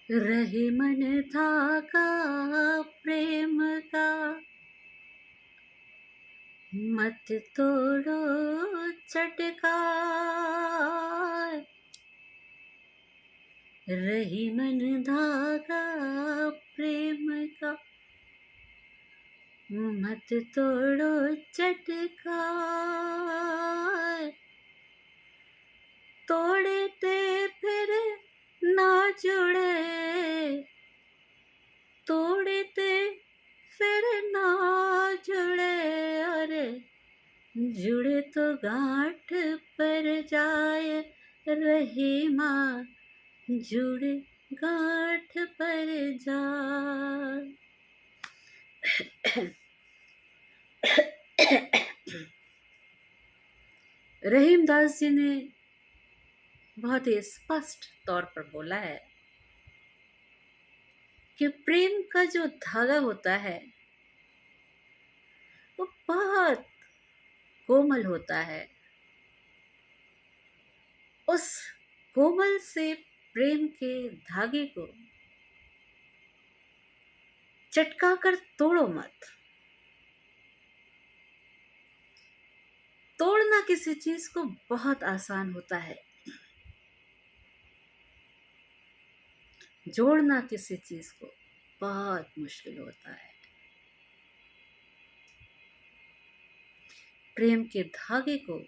रहे मन धागा प्रेम का, मत तोड़ो चटकार। रही मन धागा प्रेम का, मत तोड़ो चटकार। तोड़े ते फिर ना जुड़े, तोड़े ते फिर ना जुड़े, अरे जुड़े तो गांठ पर जाए। रही माँ जुड़े गांठ पर जाए। रहीमदास जी ने बहुत ही स्पष्ट तौर पर बोला है कि प्रेम का जो धागा होता है वो बहुत कोमल होता है। उस कोमल से प्रेम के धागे को चटका कर तोड़ो मत। तोड़ना किसी चीज को बहुत आसान होता है, जोड़ना किसी चीज को बहुत मुश्किल होता है। प्रेम के धागे को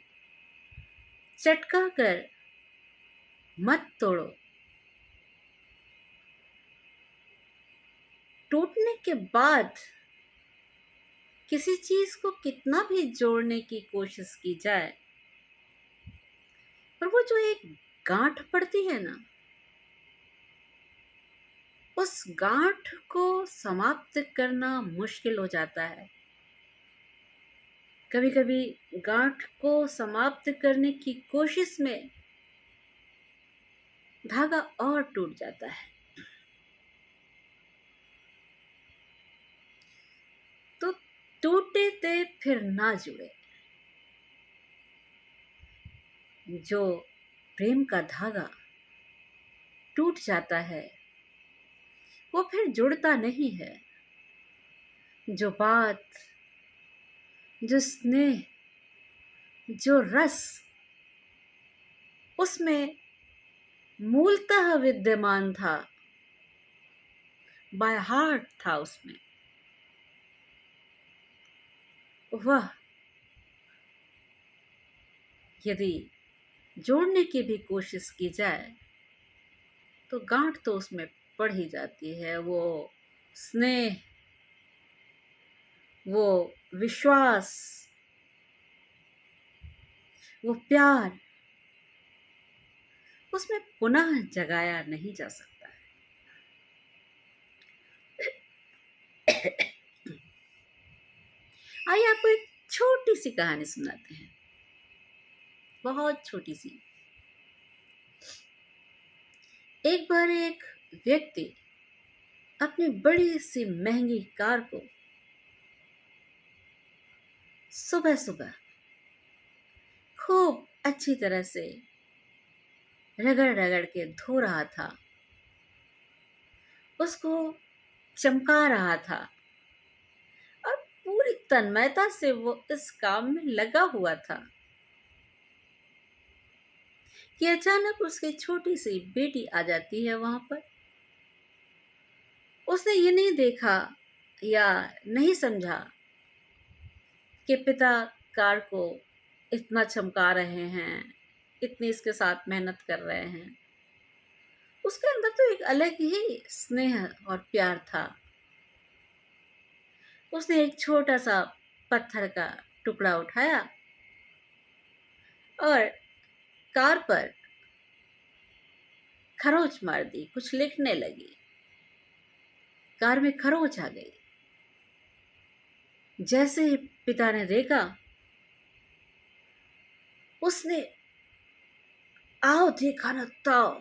चटका कर मत तोड़ो। टूटने के बाद किसी चीज को कितना भी जोड़ने की कोशिश की जाए, पर वो जो एक गांठ पड़ती है ना, उस गांठ को समाप्त करना मुश्किल हो जाता है। कभी कभी गांठ को समाप्त करने की कोशिश में धागा और टूट जाता है। तो टूटे ते फिर ना जुड़े। जो प्रेम का धागा टूट जाता है वो फिर जुड़ता नहीं है। जो बात, जो स्नेह, जो रस उसमें मूलतः विद्यमान था, बाय हार्ट था उसमें, वह यदि जोड़ने की भी कोशिश की जाए तो गांठ तो उसमें पड़ ही जाती है। वो स्नेह, वो विश्वास, वो प्यार उसमें पुनः जगाया नहीं जा सकता है। आइए आपको एक छोटी सी कहानी सुनाते हैं, बहुत छोटी सी। एक बार एक व्यक्ति अपनी बड़ी सी महंगी कार को सुबह सुबह खूब अच्छी तरह से रगड़ रगड़ के धो रहा था, उसको चमका रहा था और पूरी तन्मयता से वो इस काम में लगा हुआ था कि अचानक उसकी छोटी सी बेटी आ जाती है वहां पर। उसने ये नहीं देखा या नहीं समझा कि पिता कार को इतना चमका रहे हैं, इतनी इसके साथ मेहनत कर रहे हैं। उसके अंदर तो एक अलग ही स्नेह और प्यार था। उसने एक छोटा सा पत्थर का टुकड़ा उठाया और कार पर खरोंच मार दी, कुछ लिखने लगी। कार में खरोंच आ गई। जैसे ही पिता ने देखा, उसने आओ देखा न ताओ,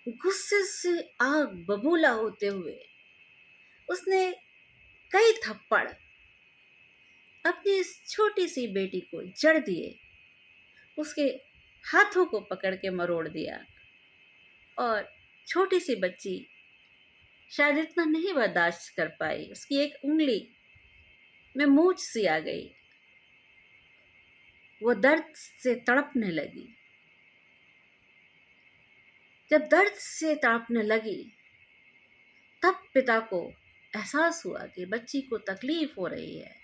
गुस्से से आग बबूला होते हुए उसने कई थप्पड़ अपनी इस छोटी सी बेटी को जड़ दिए, उसके हाथों को पकड़ के मरोड़ दिया और छोटी सी बच्ची शायद इतना नहीं बर्दाश्त कर पाई। उसकी एक उंगली में मूंछ सी आ गई। वो दर्द से तड़पने लगी। जब दर्द से तड़पने लगी तब पिता को एहसास हुआ कि बच्ची को तकलीफ हो रही है,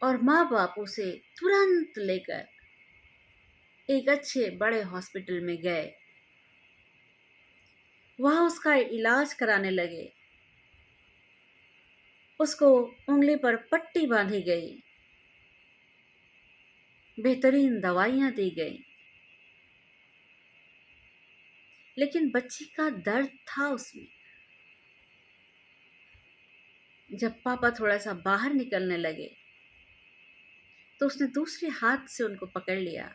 और माँ बाप उसे तुरंत लेकर एक अच्छे बड़े हॉस्पिटल में गए। वहाँ उसका इलाज कराने लगे। उसको उंगली पर पट्टी बांधी गई, बेहतरीन दवाइयाँ दी गई, लेकिन बच्ची का दर्द था उसमें। जब पापा थोड़ा सा बाहर निकलने लगे तो उसने दूसरे हाथ से उनको पकड़ लिया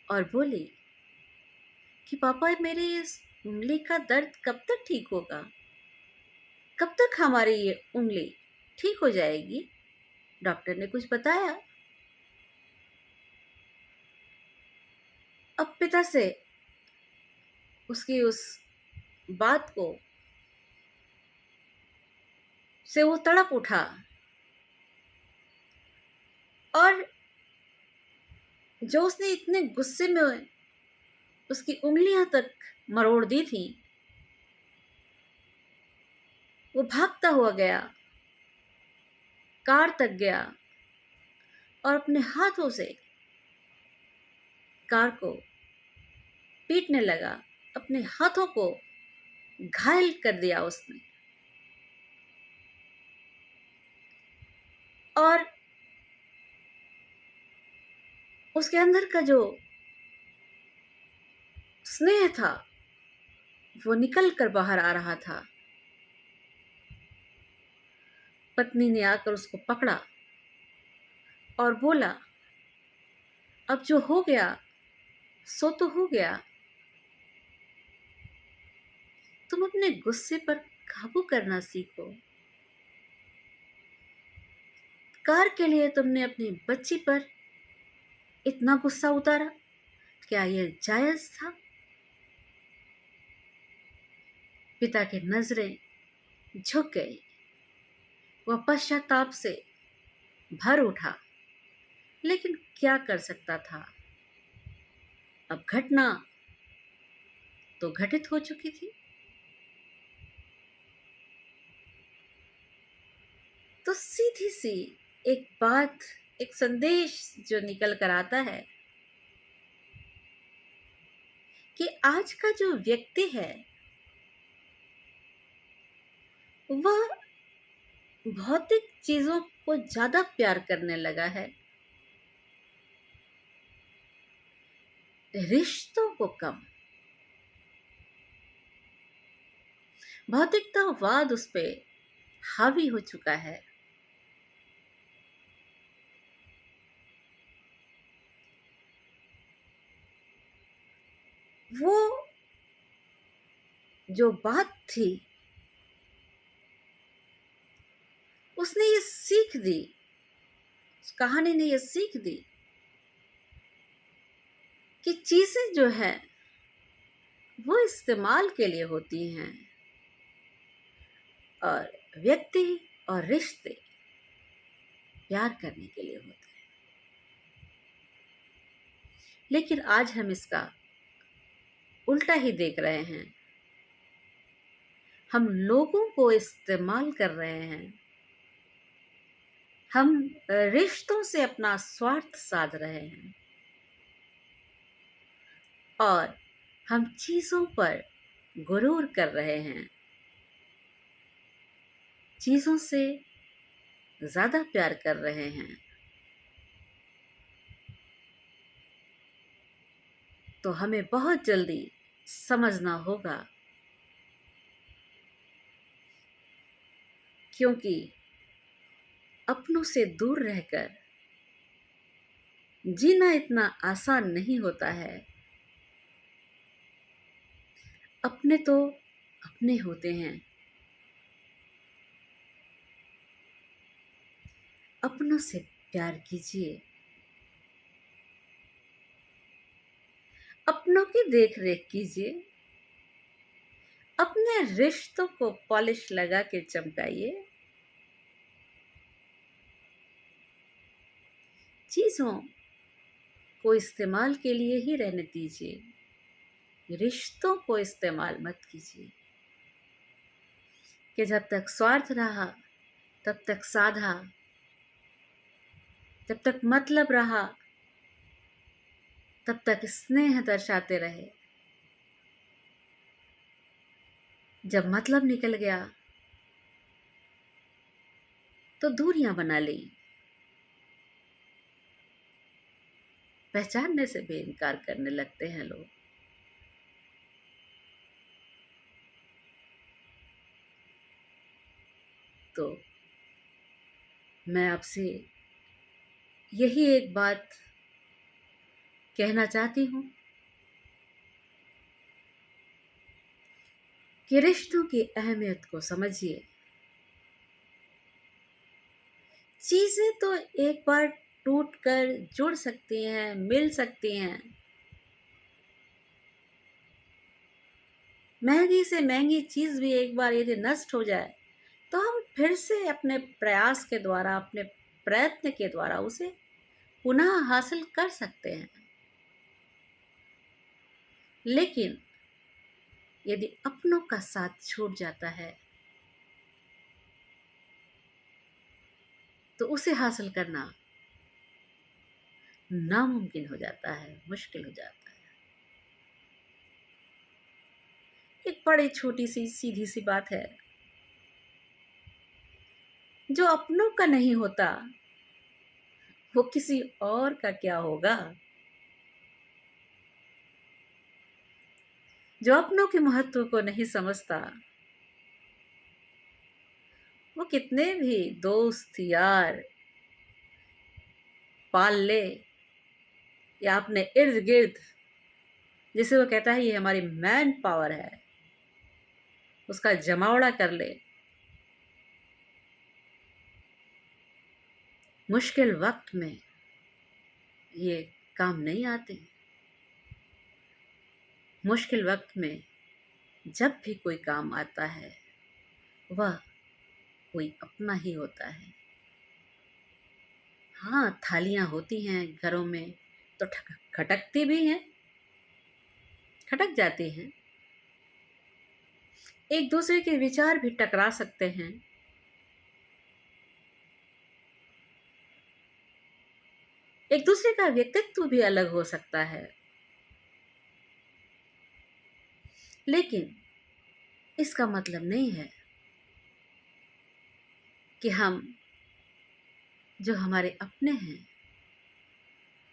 और बोली कि पापा, मेरी इस उंगली का दर्द कब तक ठीक होगा? कब तक हमारी ये उंगली ठीक हो जाएगी? डॉक्टर ने कुछ बताया? अब पिता से उसकी उस बात को से वो तड़प उठा और जो उसने इतने गुस्से में उसकी उंगलियां तक मरोड़ दी थी, वो भागता हुआ गया, कार तक गया और अपने हाथों से कार को पीटने लगा। अपने हाथों को घायल कर दिया उसने। और उसके अंदर का जो स्नेह था वो निकल कर बाहर आ रहा था। पत्नी ने आकर उसको पकड़ा और बोला, अब जो हो गया सो तो हो गया। तुम अपने गुस्से पर काबू करना सीखो। कार के लिए तुमने अपनी बच्ची पर इतना गुस्सा उतारा, क्या यह जायज था? पिता की नजरें झुक गई। वह पश्चाताप से भर उठा, लेकिन क्या कर सकता था? अब घटना तो घटित हो चुकी थी। तो सीधी सी एक बात, एक संदेश जो निकल कर आता है कि आज का जो व्यक्ति है वह भौतिक चीजों को ज्यादा प्यार करने लगा है, रिश्तों को कम। भौतिकतावाद उस पे हावी हो चुका है। वो जो बात थी उसने ये सीख दी, उस कहानी ने ये सीख दी कि चीजें जो है वो इस्तेमाल के लिए होती हैं और व्यक्ति और रिश्ते प्यार करने के लिए होते हैं। लेकिन आज हम इसका उल्टा ही देख रहे हैं। हम लोगों को इस्तेमाल कर रहे हैं। हम रिश्तों से अपना स्वार्थ साध रहे हैं और हम चीजों पर गुरूर कर रहे हैं। चीजों से ज्यादा प्यार कर रहे हैं। तो हमें बहुत जल्दी समझना होगा, क्योंकि अपनों से दूर रहकर जीना इतना आसान नहीं होता है। अपने तो अपने होते हैं। अपनों से प्यार कीजिए। अपनों की देख रेख कीजिए। अपने रिश्तों को पॉलिश लगा के चमकाइए। चीज़ों को इस्तेमाल के लिए ही रहने दीजिए, रिश्तों को इस्तेमाल मत कीजिए कि जब तक स्वार्थ रहा तब तक साधा, जब तक मतलब रहा तब तक स्नेह दर्शाते रहे, जब मतलब निकल गया तो दूरियां बना ली। पहचानने से भी इनकार करने लगते हैं लोग। तो मैं आपसे यही एक बात कहना चाहती हूँ कि रिश्तों की अहमियत को समझिए। चीज़ें तो एक बार टूट कर जुड़ सकती हैं, मिल सकती हैं। महंगी से महंगी चीज़ भी एक बार यदि नष्ट हो जाए तो हम फिर से अपने प्रयास के द्वारा, अपने प्रयत्न के द्वारा उसे पुनः हासिल कर सकते हैं। लेकिन यदि अपनों का साथ छूट जाता है तो उसे हासिल करना नामुमकिन हो जाता है, मुश्किल हो जाता है। एक बड़ी छोटी सी सीधी सी बात है, जो अपनों का नहीं होता वो किसी और का क्या होगा। जो अपनों के महत्व को नहीं समझता वो कितने भी दोस्त यार पाल ले या अपने इर्द गिर्द, जिसे वो कहता है ये हमारी मैन पावर है, उसका जमावड़ा कर ले, मुश्किल वक्त में ये काम नहीं आते। मुश्किल वक्त में जब भी कोई काम आता है वह कोई अपना ही होता है। हाँ, थालियां होती हैं घरों में तो खटकती भी हैं, खटक जाती हैं, एक दूसरे के विचार भी टकरा सकते हैं, एक दूसरे का व्यक्तित्व भी अलग हो सकता है। लेकिन इसका मतलब नहीं है कि हम जो हमारे अपने हैं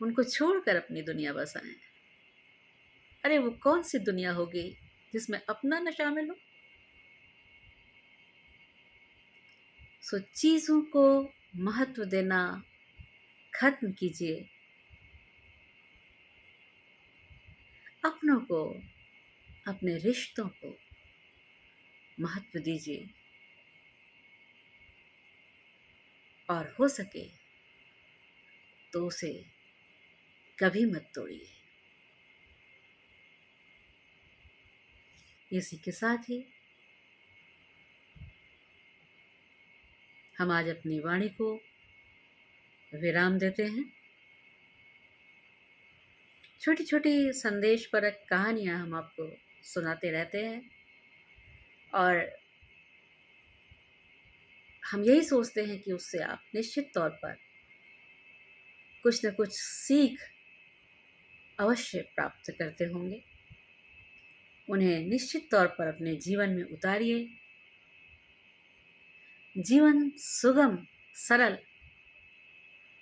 उनको छोड़कर अपनी दुनिया बसाएं। अरे वो कौन सी दुनिया होगी जिसमें अपना न शामिल हो। सो चीज़ों को महत्व देना खत्म कीजिए, अपनों को, अपने रिश्तों को महत्व दीजिए और हो सके तो उसे कभी मत तोड़िए। इसी के साथ ही हम आज अपनी वाणी को विराम देते हैं। छोटी छोटी संदेशपरक कहानियाँ हम आपको सुनाते रहते हैं और हम यही सोचते हैं कि उससे आप निश्चित तौर पर कुछ न कुछ सीख अवश्य प्राप्त करते होंगे। उन्हें निश्चित तौर पर अपने जीवन में उतारिए। जीवन सुगम, सरल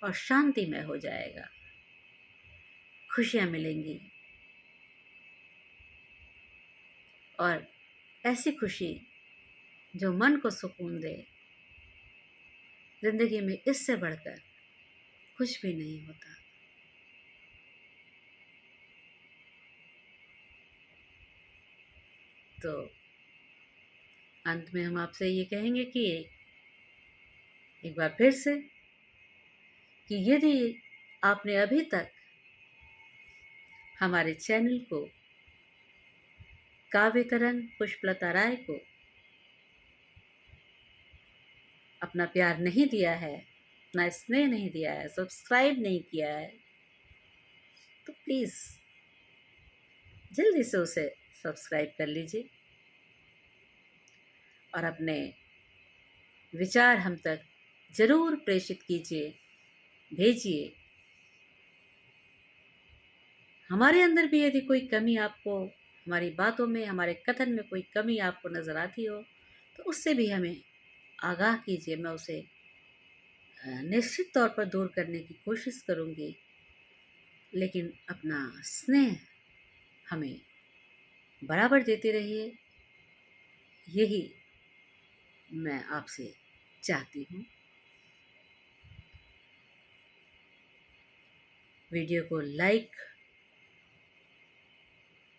और शांतिमय हो जाएगा। खुशियाँ मिलेंगी और ऐसी खुशी जो मन को सुकून दे। जिंदगी में इससे बढ़कर कुछ भी नहीं होता। तो अंत में हम आपसे ये कहेंगे कि एक बार फिर से कि यदि आपने अभी तक हमारे चैनल को काव्य तरंग पुष्पलता राय को अपना प्यार नहीं दिया है, अपना स्नेह नहीं दिया है, सब्सक्राइब नहीं किया है, तो प्लीज़ जल्दी से उसे सब्सक्राइब कर लीजिए और अपने विचार हम तक ज़रूर प्रेषित कीजिए, भेजिए। हमारे अंदर भी यदि कोई कमी आपको, हमारी बातों में, हमारे कथन में कोई कमी आपको नज़र आती हो, तो उससे भी हमें आगाह कीजिए। मैं उसे निश्चित तौर पर दूर करने की कोशिश करूँगी, लेकिन अपना स्नेह हमें बराबर देते रहिए, यही मैं आपसे चाहती हूँ। वीडियो को लाइक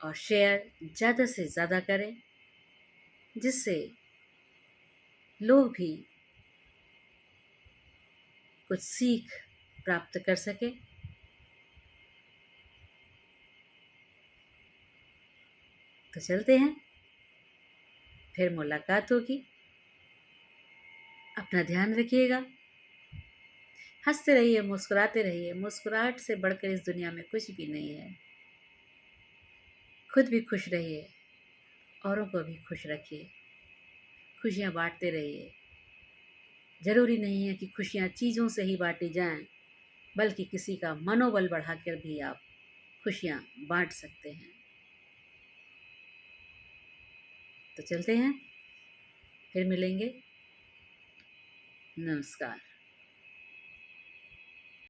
और शेयर ज़्यादा से ज़्यादा करें, जिससे लोग भी कुछ सीख प्राप्त कर सकें। तो चलते हैं, फिर मुलाकात होगी। अपना ध्यान रखिएगा, हंसते रहिए, मुस्कुराते रहिए। मुस्कुराहट से बढ़कर इस दुनिया में कुछ भी नहीं है। खुद भी खुश रहिए, औरों को भी खुश रखिए, खुशियाँ बांटते रहिए। ज़रूरी नहीं है कि खुशियाँ चीज़ों से ही बांटी जाएं, बल्कि किसी का मनोबल बढ़ाकर भी आप खुशियाँ बांट सकते हैं। तो चलते हैं, फिर मिलेंगे। नमस्कार।